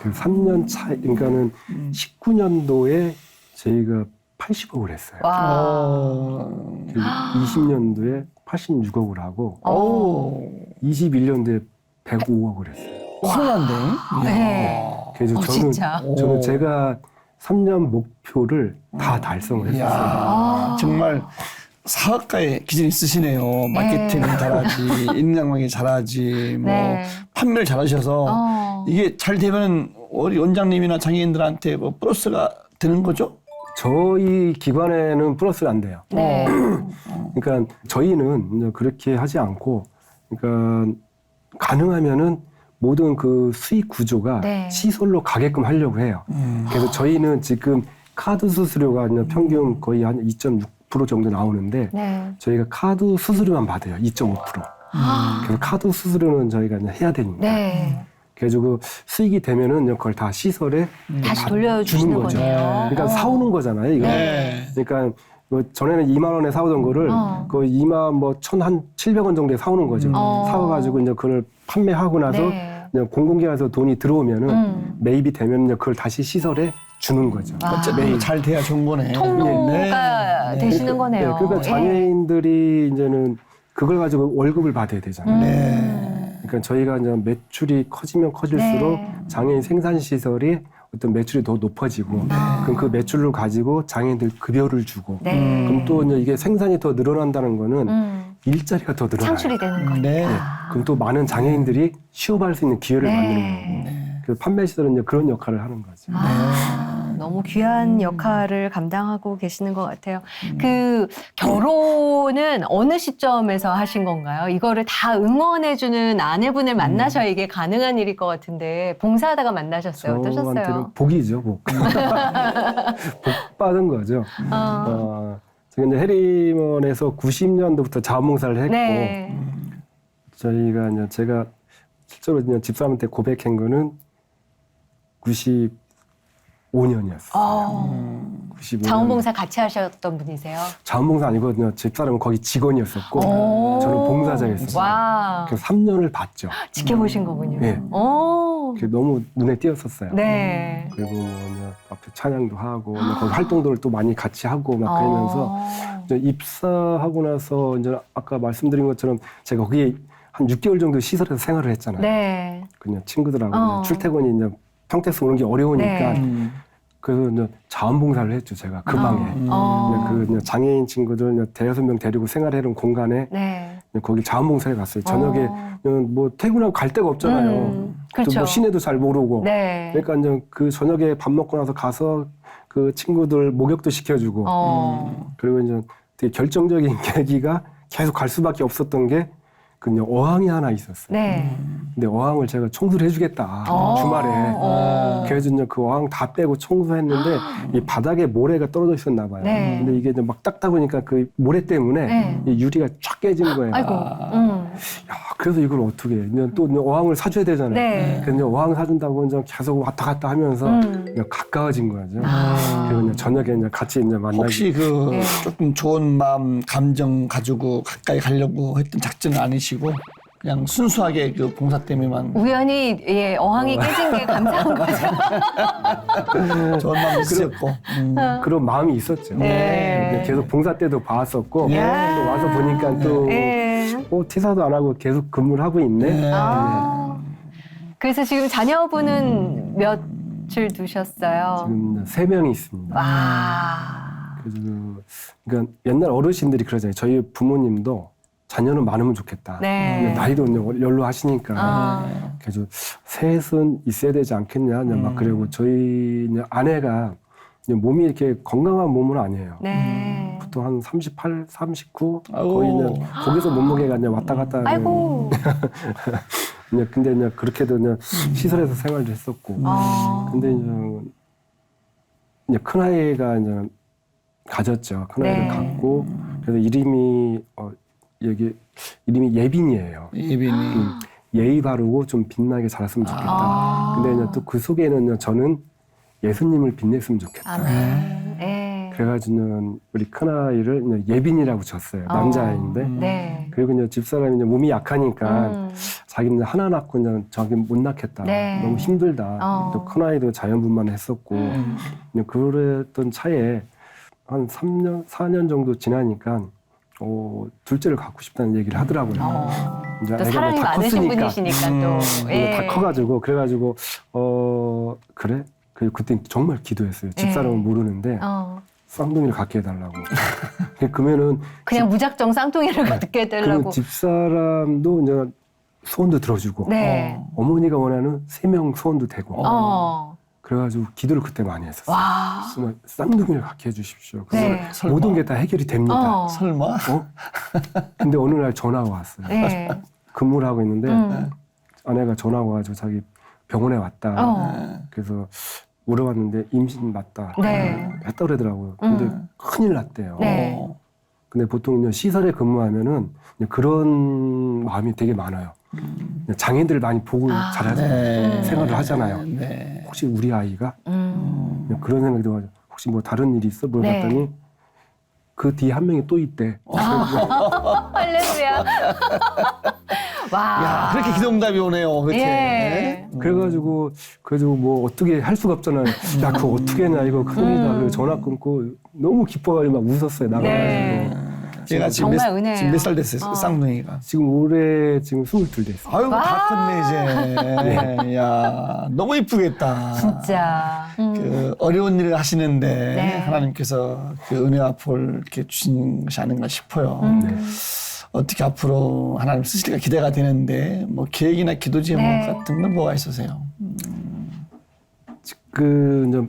그래서 3년 차이, 그러니까는 19년도에 저희가 80억을 했어요.
와.
20년도에 86억을 하고 21년도에 105억을 했어요.
코로나인데.
네.
그래서
진짜.
저는 제가 3년 목표를 다 달성을 했었어요.
이야, 정말 사업가의 기질이 있으시네요. 마케팅 잘하지, 인간관계 잘하지, 뭐
네.
판매를 잘하셔서 이게 잘 되면 우리 원장님이나 장애인들한테 뭐 플러스가 되는 거죠?
저희 기관에는 플러스가 안 돼요.
네.
그러니까 저희는 이제 그렇게 하지 않고, 그러니까 가능하면은 모든 그 수익 구조가
네.
시설로 가게끔 하려고 해요. 그래서 저희는 지금 카드 수수료가 그냥 평균 거의 한 2.6% 정도 나오는데
네.
저희가 카드 수수료만 받아요. 2.5%. 그래서 카드 수수료는 저희가 그냥 해야 되니까.
네.
그래가지고 수익이 되면은 그걸 다 시설에
다시
다
돌려주시는
주는 거죠.
거네요.
그러니까 사오는 거잖아요. 이거.
네.
그러니까 뭐 전에는 2만 원에 사오던 거를 거의 2만 뭐 1,700원 정도에 사오는 거죠. 사와가지고 이제 그걸 판매하고 나서
네.
그냥 공공기관에서 돈이 들어오면은 매입이 되면 이제 그걸 다시 시설에 주는 거죠.
어쨌든 잘 돼야 좋은 거네.
통로가
네.
되시는 거네요.
그러니까
예.
장애인들이 이제는 그걸 가지고 월급을 받아야 되잖아요.
네.
그러니까 저희가 이제 매출이 커지면 커질수록
네.
장애인 생산 시설이 어떤 매출이 더 높아지고 그럼 그 매출을 가지고 장애인들 급여를 주고
네.
그럼 또 이제 이게 생산이 더 늘어난다는 거는 일자리가 더 늘어나요.
창출이 되는 거니까.
네.
그럼 또 많은 장애인들이 취업할 수 있는 기회를
네.
만드는 거고 그래서 판매 시설은 이제 그런 역할을 하는 거죠.
너무 귀한 역할을 감당하고 계시는 것 같아요. 그 결혼은 어느 시점에서 하신 건가요? 이거를 다 응원해주는 아내분을 만나셔야 이게 가능한 일일 것 같은데 봉사하다가 만나셨어요.
저한테는
어떠셨어요?
복이죠, 복. 복 받은 거죠. 제가 이제 해리먼에서 90년도부터 자원봉사를 했고
네.
저희가 이제 제가 실제로 이제 집사람한테 고백한 거는 95년이었어요. 95년.
자원봉사 같이 하셨던 분이세요?
자원봉사 아니거든요. 집사람은 거기 직원이었었고 저는 봉사자였어요.
와,
그래서 3년을 봤죠.
지켜보신 거군요.
네.
오.
그게 너무 눈에 띄었었어요.
네.
그리고 뭐 이제 앞에 찬양도 하고 거기 활동들을 또 많이 같이 하고 막 그러면서 이제 입사하고 나서 이제 아까 말씀드린 것처럼 제가 거기에 한 6개월 정도 시설에서 생활을 했잖아요.
네.
그냥 친구들하고 이제 출퇴근이 이제 평택에서 오는 게 어려우니까
네.
그래서 이제 자원봉사를 했죠. 제가 그 방에 그 이제 장애인 친구들 이제 대여섯 명 데리고 생활해놓은 공간에
네.
거기 자원봉사에 갔어요. 저녁에 뭐 퇴근하고 갈 데가 없잖아요. 또
그렇죠.
뭐 시내도 잘 모르고.
네.
그러니까 이제 그 저녁에 밥 먹고 나서 가서 그 친구들 목욕도 시켜주고 그리고 이제 되게 결정적인 계기가 계속 갈 수밖에 없었던 게 그냥 어항이 하나 있었어요.
네.
근데 어항을 제가 청소를 해주겠다 주말에. 그래서 이제 그 어항 다 빼고 청소했는데 이 바닥에 모래가 떨어져 있었나 봐요.
네.
근데 이게 이제 막 닦다 보니까 그 모래 때문에
네.
이 유리가 쫙 깨진 거예요.
아이고.
야, 그래서 이걸 어떻게 해? 이제 또 이제 어항을 사줘야 되잖아요.
네.
그래서 이제 어항 사준다고 이제 계속 왔다 갔다 하면서 이제 가까워진 거죠. 그리고 이제 저녁에 이제 같이 이제 만나고.
혹시 그
네.
조금 좋은 마음, 감정 가지고 가까이 가려고 했던 작전은 아니시고 그냥 순수하게 그 봉사 때문에만
우연히 예, 어항이 깨진 게 감사한 거죠.
좋은 마음 있었고.
그런 마음이 있었죠.
네.
근데 계속 봉사 때도 봤었고
네.
또 와서 보니까 또
네.
퇴사도 안 하고 계속 근무를 하고 있네.
네.
그래서 지금 자녀분은 몇을 두셨어요?
지금 3명이 있습니다.
와.
그래서 그러니까 옛날 어르신들이 그러잖아요. 저희 부모님도 자녀는 많으면 좋겠다.
네.
근데 나이도 이제 연로하시니까 그래서 셋은 있어야 되지 않겠냐. 이제 막 그리고 저희 이제 아내가 이제 몸이 이렇게 건강한 몸은 아니에요.
네.
보통 한 38, 39
아이고.
거의 이제 거기서 몸무게가 이제 왔다 갔다. 하는
아이고.
이제 근데 이제 그렇게도 이제 시설에서 생활도 했었고. 근데 이제 큰 아이가 이제 가졌죠. 큰 아이를
네.
갖고 그래서 이름이 여기 이름이 예빈이에요.
예빈이.
예의 바르고 좀 빛나게 자랐으면 좋겠다. 근데 이제 또 그 속에는 저는 예수님을 빛냈으면 좋겠다.
아멘. 네.
그래가지고 우리 큰 아이를 이제 예빈이라고 줬어요. 남자아이인데.
네.
그리고 이제 집사람이 이제 몸이 약하니까 자기는 하나 낳고 이제 자기 못 낳겠다.
네.
너무 힘들다. 또 큰 아이도 자연분만을 했었고 이제 그랬던 차에 한 3년, 4년 정도 지나니까 둘째를 갖고 싶다는 얘기를 하더라고요. 이제
또
애가
사랑이
다
많으신
컸으니까.
분이시니까 또. 예.
다 커가지고 그래가지고 그래? 그때 정말 기도했어요. 집사람은 모르는데 쌍둥이를 갖게 해달라고. 그러면은
그냥 무작정 쌍둥이를 갖게
그러면
해달라고.
집사람도 이제 소원도 들어주고
네.
어머니가 원하는 3명 소원도 되고 그래가지고 기도를 그때 많이 했었어요.
와.
정말 쌍둥이를 갖게 해주십시오.
네.
그래서 모든 게 다 해결이 됩니다.
설마?
근데 어느 날 전화가 왔어요.
네.
근무를 하고 있는데 아내가 전화가 와가지고 자기 병원에 왔다. 그래서 물어봤는데 임신 맞다.
네.
했다 그러더라고요. 근데 큰일 났대요.
네.
근데 보통 이제 시설에 근무하면은 이제 그런 마음이 되게 많아요. 장애인들을 많이 보고 자라서 생활을 하잖아요.
네.
혹시 우리 아이가 그냥 그런 생각이 들어가지고 혹시 뭐 다른 일이 있어? 물어봤더니
네.
그 뒤에 한 명이 또 있대.
할렐루야. 와.
야, 그렇게 기도응답이 오네요. 그렇게.
예.
그래가지고 뭐 어떻게 할 수가 없잖아요. 야, 그거 어떻게 했냐 이거 큰일이다. 그리고 전화 끊고 너무 기뻐가지고 막 웃었어요. 나가가지고.
네.
얘가 지금
정말 은혜예요.
지금 몇 살 됐어요? 쌍둥이가.
지금 올해 지금 22 됐어요.
아이고
와.
다 컸네 이제. 야 너무 이쁘겠다.
진짜.
그 어려운 일을 하시는데
네.
하나님께서 그 은혜와 복을 이렇게 주신 것이 아닌가 싶어요. 어떻게 앞으로 하나님 쓰실까 기대가 되는데 뭐 계획이나 기도 제목
네.
같은 건 뭐가 있으세요?
그 이제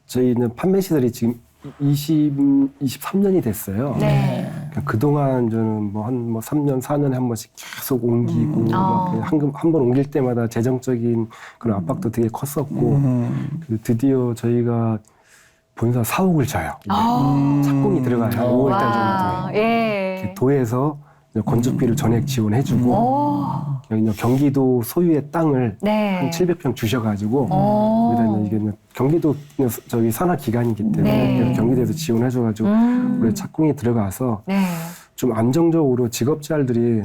저희 이제 판매 시설이 지금 23년이 됐어요.
네.
그러니까 그동안 저는 뭐 한 3년, 4년에 한 번씩 계속 옮기고 한 번 옮길 때마다 재정적인 그런 압박도 되게 컸었고 그 드디어 저희가 본사 4억을 줘요. 착공이 들어가요. 5월달
와,
정도에.
예.
도에서 건축비를 전액 지원해주고
오.
경기도 소유의 땅을
네.
한 700평 주셔가지고
오.
거기다 이게 경기도 저기 산하 기관이기 때문에
네.
그래서 경기도에서 지원해줘가지고 올해 착공이 들어가서
네.
좀 안정적으로 직업자들이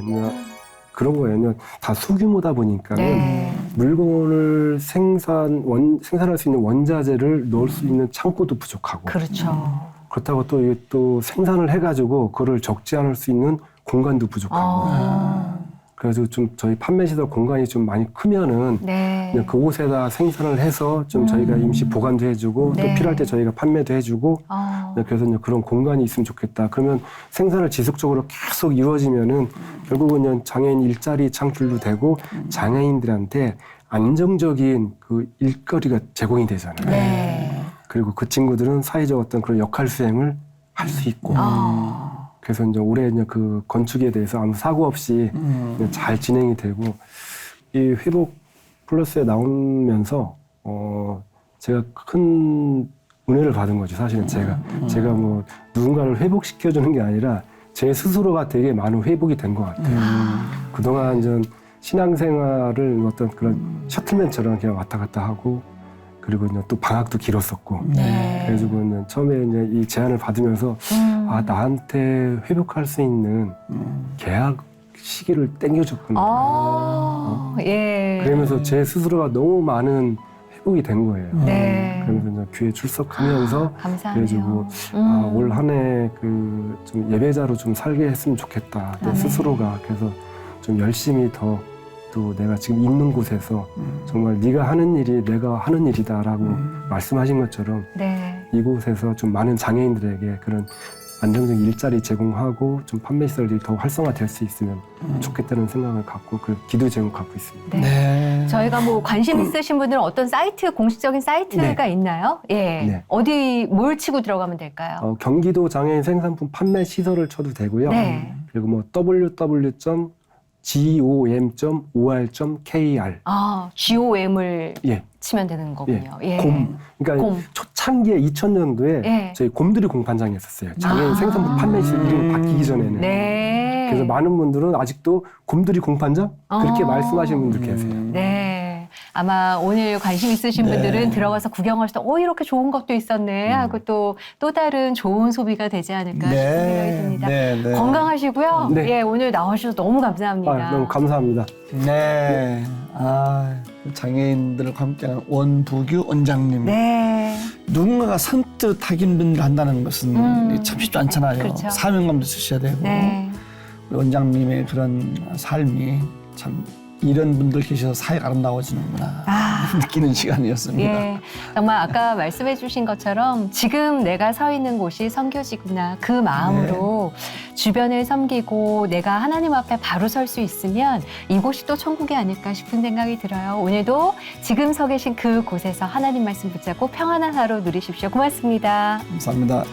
그런 거예요. 다 소규모다 보니까
네.
물건을 생산할 수 있는 원자재를 넣을 수 있는 창고도 부족하고
그렇죠.
그렇다고 또 이게 또 생산을 해가지고 그걸 적재할 수 있는 공간도 부족하고 그래서 좀 저희 판매 시설 공간이 좀 많이 크면은
네.
그냥 그곳에다 생산을 해서 좀 저희가 임시 보관도 해주고
네.
또 필요할 때 저희가 판매도 해주고 그래서 이제 그런 공간이 있으면 좋겠다. 그러면 생산을 지속적으로 계속 이루어지면은 결국은 그냥 장애인 일자리 창출도 되고 장애인들한테 안정적인 그 일거리가 제공이 되잖아요.
네.
그리고 그 친구들은 사회적 어떤 그런 역할 수행을 할 수 있고. 그래서 이제 올해 이제 그 건축에 대해서 아무 사고 없이 잘 진행이 되고 이 회복 플러스에 나오면서 제가 큰 은혜를 받은 거죠. 사실은 제가 뭐 누군가를 회복시켜주는 게 아니라 제 스스로가 되게 많은 회복이 된 것 같아요. 그동안 전 신앙생활을 어떤 그런 셔틀맨처럼 그냥 왔다 갔다 하고 그리고 이제 또 방학도 길었었고
네.
그래가지고 이제 처음에 이제 이 제안을 받으면서 아 나한테 회복할 수 있는 계약 시기를 땡겨줬구나.
예.
그러면서 제 스스로가 너무 많은 회복이 된 거예요.
네.
그러면서 이제 교회 출석하면서
감사하네요.
그래가지고 올 한 해 그 좀 예배자로 좀 살게 했으면 좋겠다. 내
아, 네.
스스로가 그래서 좀 열심히 더 또 내가 지금 있는 곳에서 정말 네가 하는 일이 내가 하는 일이다라고 말씀하신 것처럼
네.
이곳에서 좀 많은 장애인들에게 그런 안정적인 일자리 제공하고 좀 판매 시설이 더 활성화될 수 있으면 좋겠다는 생각을 갖고 그 기도 제목 갖고 있습니다.
네.
네.
저희가 뭐 관심 있으신 분들은 어떤 사이트, 공식적인 사이트가 있나요? 예.
네.
어디, 뭘 치고 들어가면 될까요?
경기도 장애인 생산품 판매 시설을 쳐도 되고요.
네.
그리고 뭐 www.gom.or.kr
GOM을
예.
치면 되는 거군요. 예.
곰. 그러니까
곰.
초창기에 2000년도에
예.
저희 곰들이 공판장이 있었어요. 장애인 생산품 판매 시설 이름이 바뀌기 전에는.
네.
그래서 많은 분들은 아직도 곰들이 공판장? 그렇게
어.
말씀하시는 분들 계세요.
네. 아마 오늘 관심 있으신
네.
분들은 들어가서 구경하실 때, 이렇게 좋은 것도 있었네 하고 또 다른 좋은 소비가 되지 않을까 싶은 생각이 듭니다.
네, 네.
건강하시고요.
네.
예, 오늘 나와주셔서 너무 감사합니다.
너무 감사합니다.
네. 장애인들과 함께하는 원부규 원장님.
네.
누군가가 선뜻 하긴분들 한다는 것은 참 쉽지 않잖아요.
그렇죠.
사명감도 쓰셔야 되고.
네.
우리 원장님의 그런 삶이 참 이런 분들 계셔서 사회가 아름다워지는구나 느끼는 시간이었습니다.
예, 정말 아까 말씀해 주신 것처럼 지금 내가 서 있는 곳이 선교지구나 그 마음으로 주변을 섬기고 내가 하나님 앞에 바로 설 수 있으면 이곳이 또 천국이 아닐까 싶은 생각이 들어요. 오늘도 지금 서 계신 그곳에서 하나님 말씀 붙잡고 평안한 하루 누리십시오. 고맙습니다.
감사합니다.